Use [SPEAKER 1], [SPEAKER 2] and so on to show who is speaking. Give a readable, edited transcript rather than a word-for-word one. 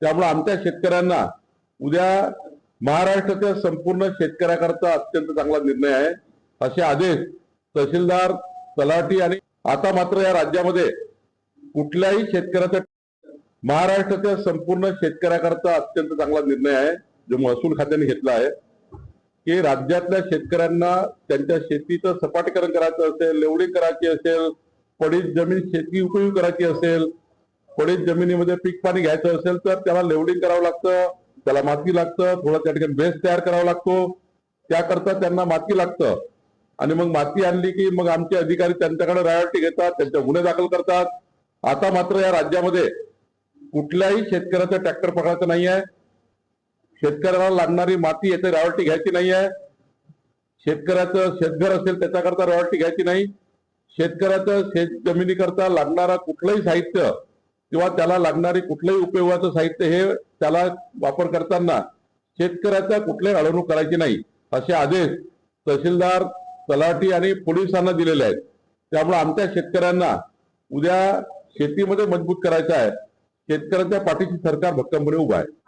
[SPEAKER 1] त्यामुळे आमच्या शेतकऱ्यांना उद्या महाराष्ट्राच्या संपूर्ण शेतकऱ्याकरता अत्यंत चांगला निर्णय आहे। असे आदेश तहसीलदार, तलाठी आणि आता मात्र या राज्यामध्ये कुठल्याही शेतकऱ्याचा महाराष्ट्राच्या संपूर्ण शेतकऱ्याकरता अत्यंत चांगला निर्णय आहे जो महसूल खात्याने घेतला आहे की राज्यातल्या शेतकऱ्यांना त्यांच्या शेतीचं सपाटीकरण करायचं असेल, लेवलिंग करायची असेल, पडीत जमीन शेती उपयोग करायची असेल, पडीत जमिनीमध्ये पीक पाणी घ्यायचं असेल तर त्याला लेवलिंग करावं लागतं, त्याला माती लागतं, थोडं त्या ठिकाणी बेस तयार करावा लागतो, त्याकरता त्यांना माती लागतं आणि मग माती आणली की मग आमचे अधिकारी त्यांच्याकडे रॉयल्टी घेतात, त्यांचे गुन्हे दाखल करतात। आता मात्र या राज्यामध्ये कुठल्याही शेतकऱ्याचा ट्रॅक्टर पकडायचा नाही आहे, शेतकऱ्याला लागणारी माती याची रॉयल्टी घ्यायची नाही आहे, शेतकऱ्याचं शेतघर असेल त्याच्याकरता रॉयल्टी घ्यायची नाही, शेतकऱ्याचं शेत जमिनीकरता लागणारा कुठलंही साहित्य किंवा त्याला लागणारी कुठलंही उपयोगाचं साहित्य हे त्याला वापर करताना शेतकऱ्याचा कुठल्याही अडवणूक करायची नाही असे आदेश तहसीलदार, तलाठी आणि पोलिसांना दिलेले आहेत। त्यामुळे आमच्या शेतकऱ्यांना उद्या शेतीमध्ये मजबूत करायचं आहे, शेतकऱ्यांच्या पाठीशी सरकार भक्कमपणे उभा आहे।